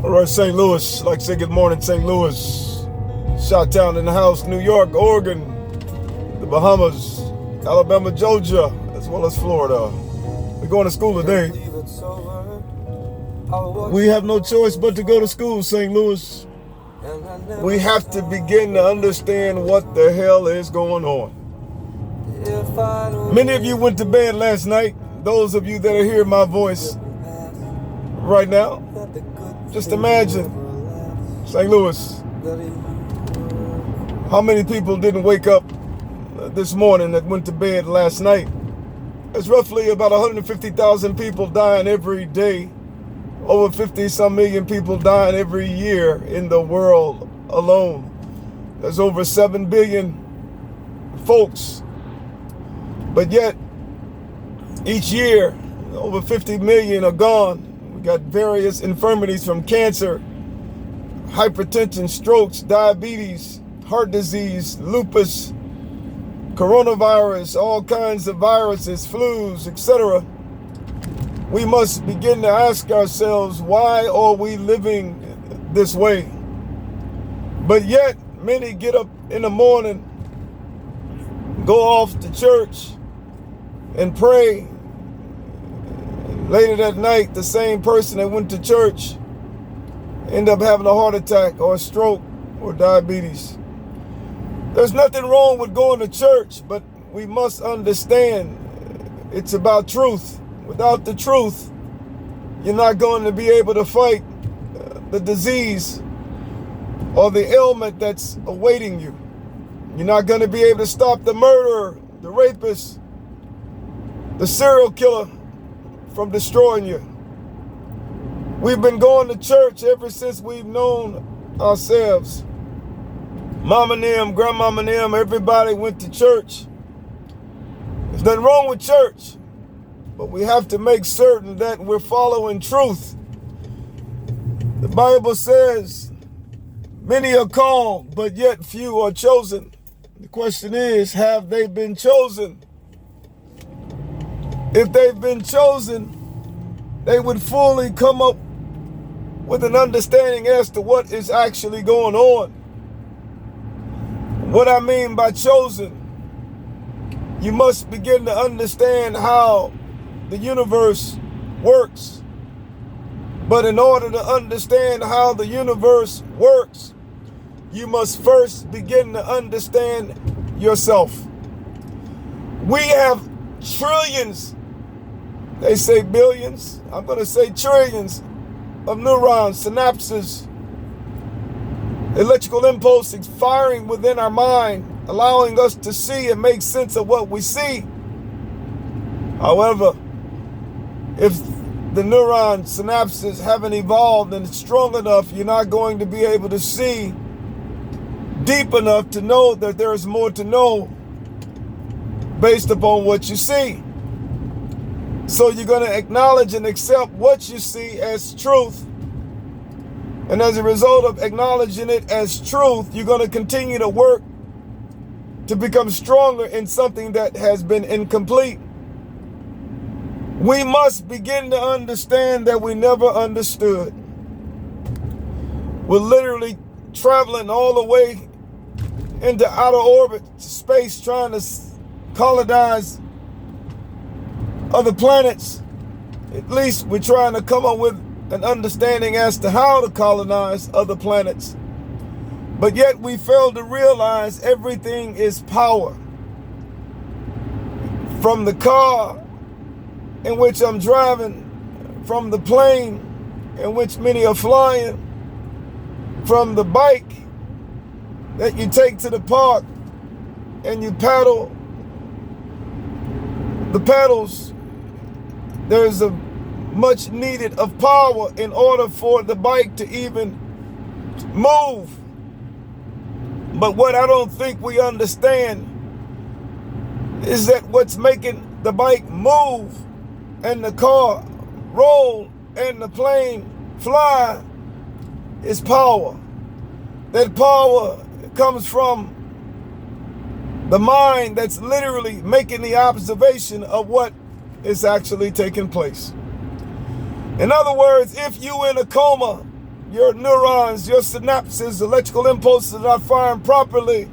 All right, St. Louis. Like to say good morning, St. Louis. Shot-town in the house, New York, Oregon, the Bahamas, Alabama, Georgia, as well as Florida. We're going to school today. We have no choice but to go to school, St. Louis. We have to begin to understand what the hell is going on. Many of you went to bed last night. Those of you that are hearing my voice right now, just imagine, St. Louis, how many people didn't wake up this morning that went to bed last night? There's roughly about 150,000 people dying every day. Over 50-some million people dying every year in the world alone. There's over 7 billion folks. But yet, each year, over 50 million are gone. We got various infirmities from cancer, hypertension, strokes, diabetes, heart disease, lupus, coronavirus, all kinds of viruses, flus, etc. We must begin to ask ourselves, why are we living this way? But yet, many get up in the morning, go off to church and pray. Later that night, the same person that went to church end up having a heart attack or a stroke or diabetes. There's nothing wrong with going to church, but we must understand it's about truth. Without the truth, you're not going to be able to fight the disease or the ailment that's awaiting you. You're not going to be able to stop the murderer, the rapist, the serial killer from destroying you. We've been going to church ever since we've known ourselves. Mama and them, grandmama and them, everybody went to church. There's nothing wrong with church, but we have to make certain that we're following truth. The Bible says, many are called, but yet few are chosen. The question is, have they been chosen? If they've been chosen, they would fully come up with an understanding as to what is actually going on. What I mean by chosen, you must begin to understand how the universe works. But in order to understand how the universe works, you must first begin to understand yourself. We have trillions, they say billions, I'm going to say trillions of neurons, synapses, electrical impulses firing within our mind, allowing us to see and make sense of what we see. However, if the neuron synapses haven't evolved and it's strong enough, you're not going to be able to see deep enough to know that there is more to know based upon what you see. So you're going to acknowledge and accept what you see as truth. And as a result of acknowledging it as truth, you're going to continue to work to become stronger in something that has been incomplete. We must begin to understand that we never understood. We're literally traveling all the way into outer orbit, space, trying to colonize other planets. At least we're trying to come up with an understanding as to how to colonize other planets. But yet we fail to realize everything is power. From the car in which I'm driving, from the plane in which many are flying, from the bike that you take to the park and you paddle the pedals, there's a much needed of power in order for the bike to even move. But what I don't think we understand is that what's making the bike move and the car roll and the plane fly is power. That power comes from the mind that's literally making the observation of what is actually taking place. In other words, if you in a coma your neurons, your synapses, electrical impulses are not firing properly,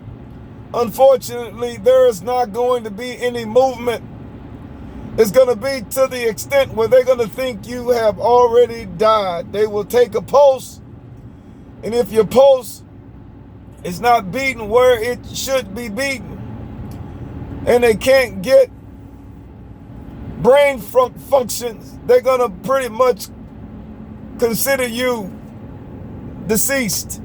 unfortunately, there is not going to be any movement. It's going to be to the extent where they're going to think you have already died. They will take a pulse, and if your pulse is not beating where it should be beaten, and they can't get brain functions, they're going to pretty much consider you deceased.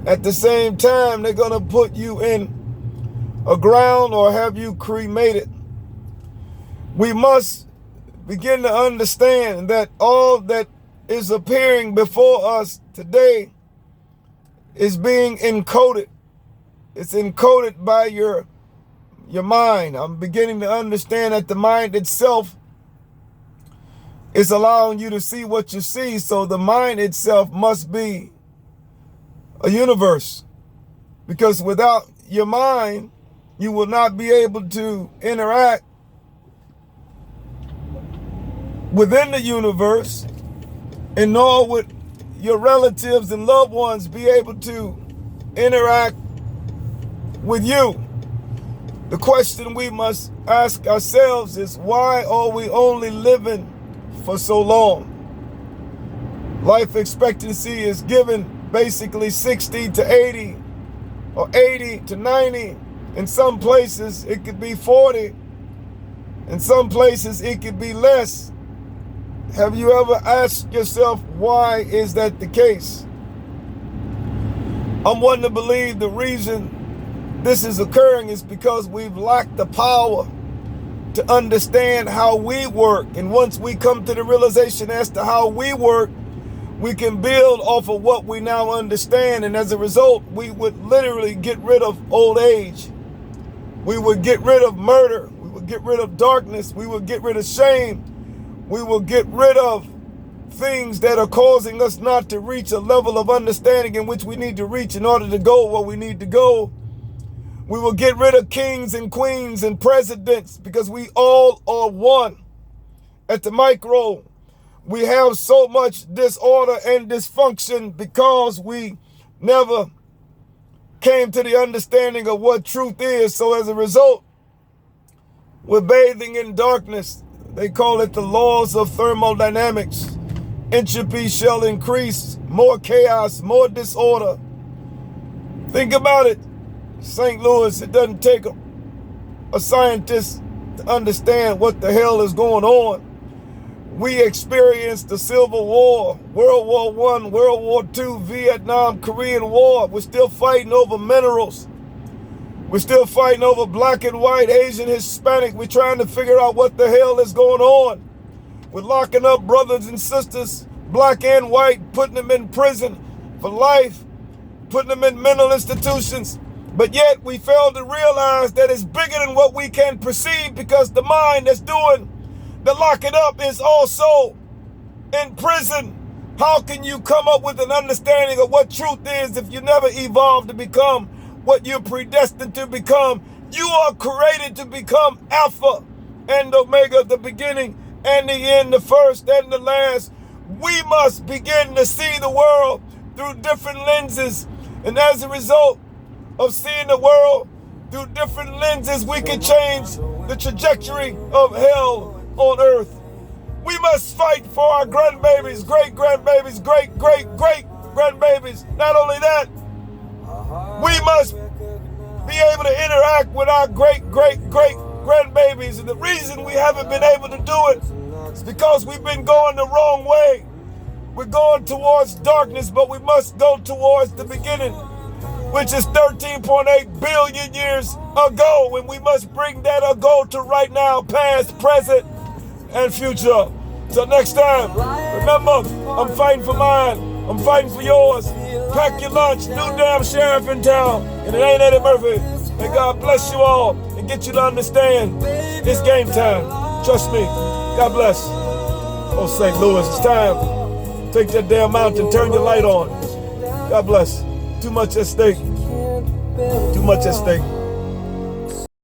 At the same time, they're going to put you in a ground or have you cremated. We must begin to understand that all that is appearing before us today is being encoded. It's encoded by your mind. I'm beginning to understand that the mind itself is allowing you to see what you see. So the mind itself must be a universe, because without your mind, you will not be able to interact within the universe, and nor would your relatives and loved ones be able to interact with you. The question we must ask ourselves is, why are we only living for so long? Life expectancy is given basically 60 to 80 or 80 to 90. In some places it could be 40. In some places it could be less. Have you ever asked yourself, why is that the case? I'm one to believe the reason this is occurring is because we've lacked the power to understand how we work. And once we come to the realization as to how we work, we can build off of what we now understand. And as a result, we would literally get rid of old age. We would get rid of murder. We would get rid of darkness. We would get rid of shame. We will get rid of things that are causing us not to reach a level of understanding in which we need to reach in order to go where we need to go. We will get rid of kings and queens and presidents, because we all are one. At the micro, we have so much disorder and dysfunction because we never came to the understanding of what truth is. So as a result, we're bathing in darkness. They call it the laws of thermodynamics. Entropy shall increase, more chaos, more disorder. Think about it. St. Louis, it doesn't take a scientist to understand what the hell is going on. We experienced the Civil War, World War I, World War II, Vietnam, Korean War. We're still fighting over minerals. We're still fighting over black and white, Asian, Hispanic. We're trying to figure out what the hell is going on. We're locking up brothers and sisters, black and white, putting them in prison for life, putting them in mental institutions. But yet we fail to realize that it's bigger than what we can perceive, because the mind that's doing the locking up is also in prison. How can you come up with an understanding of what truth is if you never evolved to become what you're predestined to become? You are created to become Alpha and Omega, the beginning and the end, the first and the last. We must begin to see the world through different lenses. And as a result of seeing the world through different lenses, we can change the trajectory of hell on earth. We must fight for our grandbabies, great-grandbabies, great-great-great-grandbabies. Not only that, we must be able to interact with our great-great-great-grandbabies. And the reason we haven't been able to do it is because we've been going the wrong way. We're going towards darkness, but we must go towards the beginning, which is 13.8 billion years ago. And we must bring that ago to right now, past, present, and future. Till next time, remember, I'm fighting for mine. I'm fighting for yours. Pack your lunch. New damn sheriff in town. And it ain't Eddie Murphy. May God bless you all and get you to understand it's game time. Trust me. God bless. Oh, St. Louis, it's time. Take that damn mountain. Turn your light on. God bless. Too much at stake. Too much at stake.